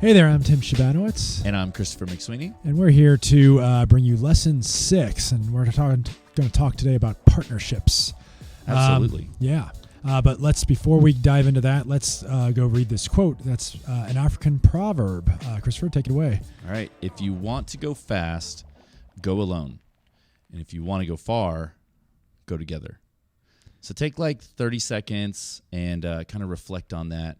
Hey there, I'm Tim Shabanowitz. And I'm Christopher McSweeney. And we're here to bring you Lesson 6. And we're going to talk today about partnerships. Absolutely. But before we dive into that, let's go read this quote. That's an African proverb. Christopher, take it away. All right. If you want to go fast, go alone. And if you want to go far, go together. So take like 30 seconds and kind of reflect on that.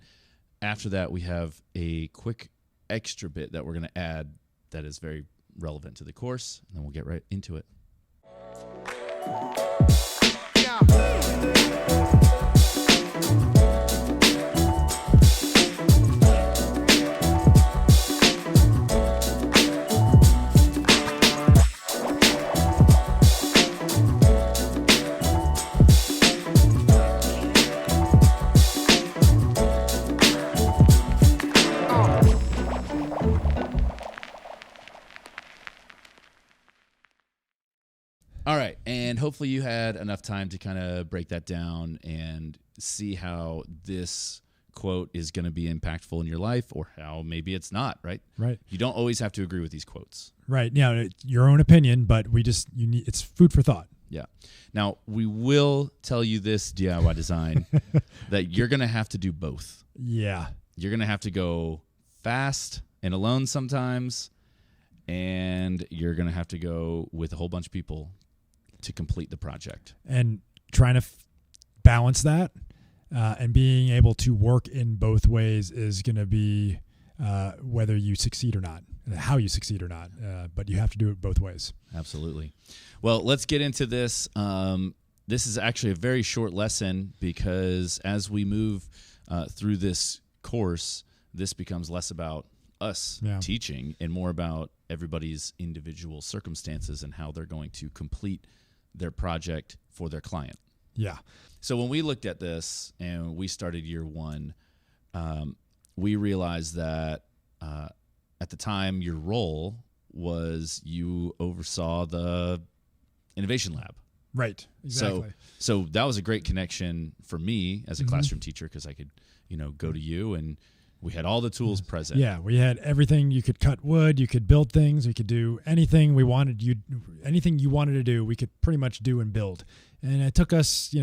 After that, we have a quick extra bit that we're going to add that is very relevant to the course, and then we'll get right into it. All right, and hopefully you had enough time to kind of break that down and see how this quote is going to be impactful in your life or how maybe it's not, right? Right. You don't always have to agree with these quotes. Right. Yeah, it's your own opinion, but it's food for thought. Yeah. Now, we will tell you this, DIY Design, that you're going to have to do both. Yeah. You're going to have to go fast and alone sometimes, and you're going to have to go with a whole bunch of people to complete the project. And trying to balance that and being able to work in both ways is going to be whether you succeed or not, how you succeed or not. But you have to do it both ways. Absolutely. Well, let's get into this. This is actually a very short lesson because as we move through this course, this becomes less about us teaching and more about everybody's individual circumstances and how they're going to complete their project for their client. Yeah. So when we looked at this and we started year one, we realized that at the time your role was you oversaw the innovation lab. Right. Exactly. So that was a great connection for me as a classroom teacher because I could, go to you and we had all the tools present. Yeah, we had everything. You could cut wood, you could build things, we could do anything we wanted. Anything you wanted to do, we could pretty much do and build. And it took us,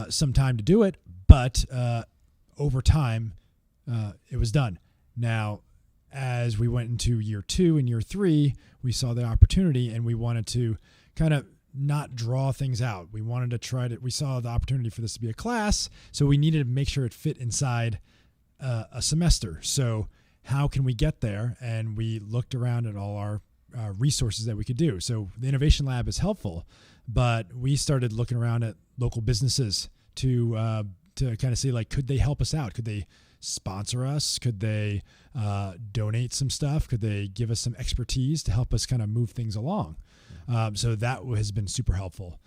some time to do it, but over time, it was done. Now, as we went into year 2 and year 3, we saw the opportunity, and we wanted to kind of not draw things out. We wanted to we saw the opportunity for this to be a class, so we needed to make sure it fit inside a semester. So how can we get there? And we looked around at all our resources that we could do. So the Innovation Lab is helpful, but we started looking around at local businesses to kind of see, like, could they help us out? Could they sponsor us? Could they donate some stuff? Could they give us some expertise to help us kind of move things along? So that has been super helpful.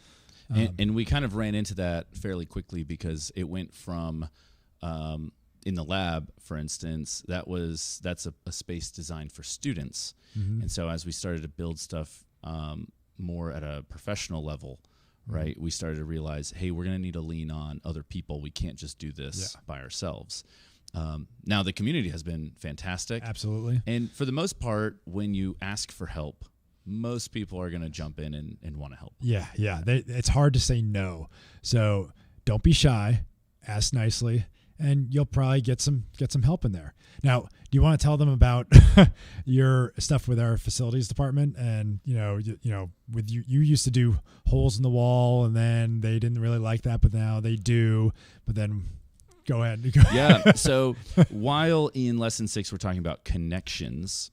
And we kind of ran into that fairly quickly because it went from in the lab, for instance, that's a space designed for students. Mm-hmm. And so as we started to build stuff more at a professional level, right, we started to realize, hey, we're going to need to lean on other people. We can't just do this by ourselves. Now, the community has been fantastic. Absolutely. And for the most part, when you ask for help, most people are going to jump in and want to help. Yeah. It's hard to say no. So don't be shy. Ask nicely. And you'll probably get some help in there. Now, do you want to tell them about your stuff with our facilities department? And with you used to do holes in the wall, and then they didn't really like that, but now they do. But then, go ahead. Yeah. So while in lesson 6 we're talking about connections,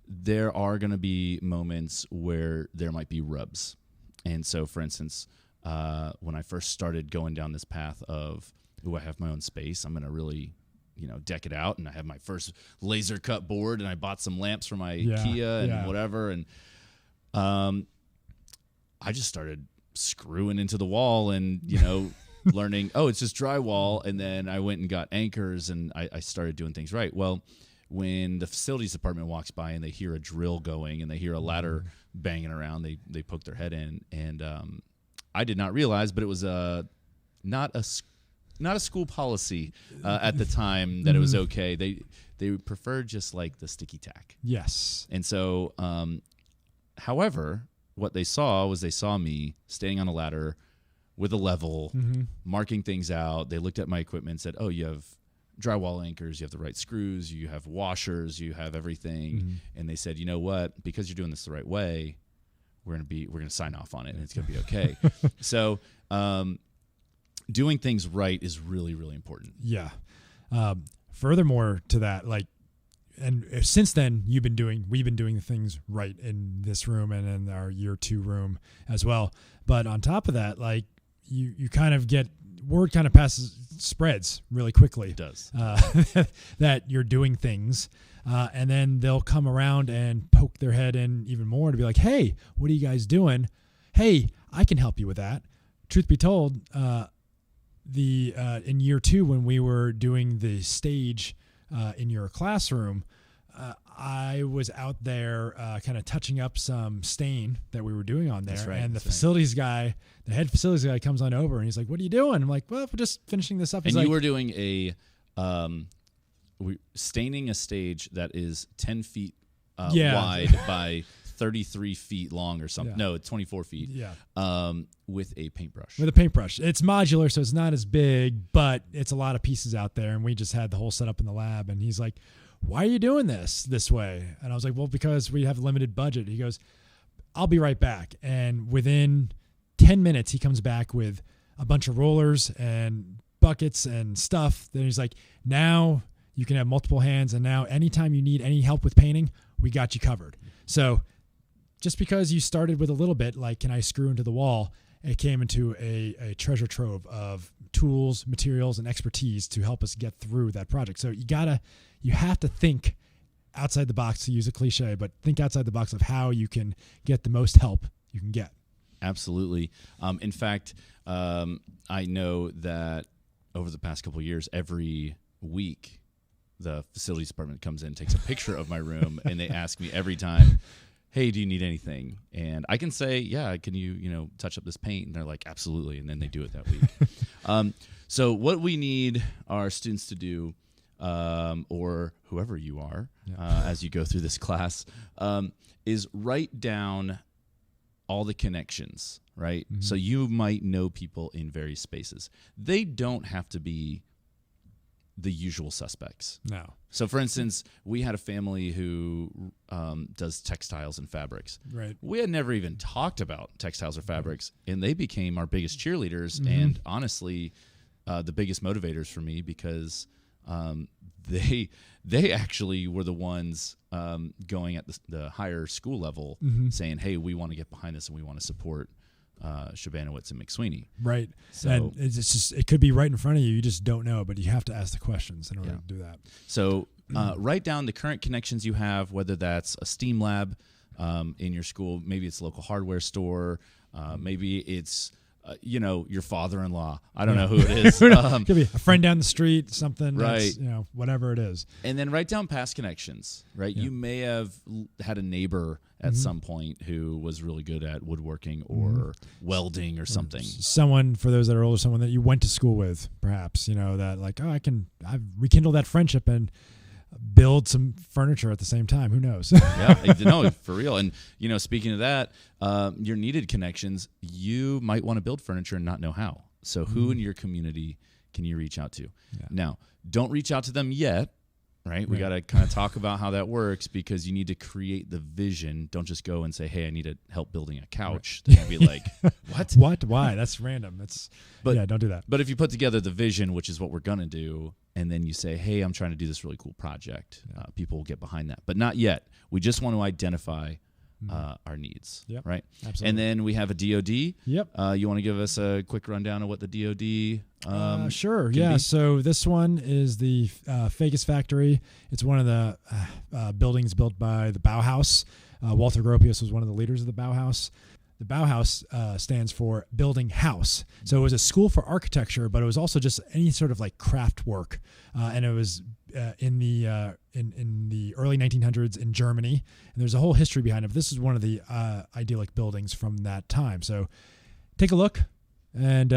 there are going to be moments where there might be rubs. And so, for instance, when I first started going down this path of, I have my own space, I'm going to really, deck it out. And I have my first laser cut board, and I bought some lamps for my IKEA and whatever. And I just started screwing into the wall and, learning, it's just drywall. And then I went and got anchors, and I started doing things right. Well, when the facilities department walks by and they hear a drill going and they hear a ladder banging around, they poke their head in. And I did not realize, but it was not a not a school policy at the time that it was okay. They preferred just like the sticky tack. Yes. And so, however, what they saw me standing on a ladder with a level, marking things out. They looked at my equipment and said, "Oh, you have drywall anchors, you have the right screws, you have washers, you have everything." And they said, "You know what? Because you're doing this the right way, we're gonna sign off on it, and it's gonna be okay." So, doing things right is really, really important. Yeah. Furthermore to that, like, and since then we've been doing the things right in this room and in our year 2 room as well. But on top of that, like, you kind of get word kind of spreads really quickly. It does. That you're doing things. And then they'll come around and poke their head in even more to be like, "Hey, what are you guys doing? Hey, I can help you with that." Truth be told, in year 2, when we were doing the stage in your classroom, I was out there kind of touching up some stain that we were doing on there. That's right, and the head facilities guy comes on over and he's like, "What are you doing?" I'm like, "Well, we're just finishing this up." And you were doing staining a stage that is 10 feet wide by 33 feet long or something. Yeah. No, 24 feet. Yeah. With a paintbrush. With a paintbrush. It's modular, so it's not as big, but it's a lot of pieces out there. And we just had the whole setup in the lab. And he's like, "Why are you doing this way?" And I was like, "Well, because we have a limited budget." He goes, "I'll be right back." And within 10 minutes, he comes back with a bunch of rollers and buckets and stuff. Then he's like, "Now you can have multiple hands. And now anytime you need any help with painting, we got you covered." So just because you started with a little bit, like, "Can I screw into the wall?" it came into a treasure trove of tools, materials, and expertise to help us get through that project. So you have to think outside the box, to use a cliche, but think outside the box of how you can get the most help you can get. Absolutely. In fact, I know that over the past couple of years, every week, the facilities department comes in, takes a picture of my room, and they ask me every time, "Hey, do you need anything?" And I can say, "Yeah, can you touch up this paint?" And they're like, "Absolutely." And then they do it that week. So what we need our students to do, or whoever you are, as you go through this class, is write down all the connections, right? Mm-hmm. So you might know people in various spaces. They don't have to be the usual suspects. No. So, for instance, we had a family who does textiles and fabrics. Right. We had never even talked about textiles or fabrics, and they became our biggest cheerleaders and honestly the biggest motivators for me, because they actually were the ones going at the higher school level saying, "Hey, we want to get behind this and we want to support Shabanowitz and McSweeney." Right. So, and it's just, it could be right in front of you. You just don't know, but you have to ask the questions in order to do that. So write down the current connections you have, whether that's a STEAM lab in your school, maybe it's a local hardware store, maybe it's your father-in-law. I don't know who it is. Could be a friend down the street, something, right? That's, whatever it is. And then write down past connections, right? Yeah. You may have had a neighbor at some point who was really good at woodworking or welding or something. Someone, for those that are older, someone that you went to school with, perhaps, that like, I've rekindled that friendship and build some furniture at the same time. Who knows? Yeah, no, for real. And, speaking of that, your needed connections, you might want to build furniture and not know how. So who in your community can you reach out to? Yeah. Now, don't reach out to them yet, right? We got to kind of talk about how that works, because you need to create the vision. Don't just go and say, "Hey, I need help building a couch." They're going to be like, "What? What? Why? That's random." Don't do that. But if you put together the vision, which is what we're going to do, and then you say, "Hey, I'm trying to do this really cool project," people will get behind that. But not yet. We just want to identify our needs, right? Absolutely. And then we have a DOD. Yep. You want to give us a quick rundown of what the DOD Sure. Yeah. Be? So this one is the Fagus Factory. It's one of the buildings built by the Bauhaus. Walter Gropius was one of the leaders of the Bauhaus. The Bauhaus stands for building house. So it was a school for architecture, but it was also just any sort of like craft work. And it was in the early 1900s in Germany. And there's a whole history behind it. This is one of the idyllic buildings from that time. So take a look and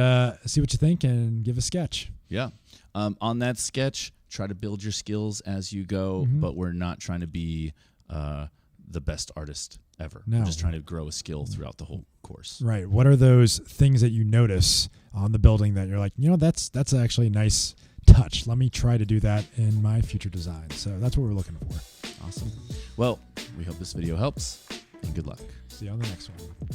see what you think and give a sketch. Yeah. On that sketch, try to build your skills as you go, but we're not trying to be the best artist ever. No. We're just trying to grow a skill throughout the whole course. Right. What are those things that you notice on the building that you're like, that's actually a nice touch. Let me try to do that in my future design. So that's what we're looking for. Awesome. Well, we hope this video helps, and good luck. See you on the next one.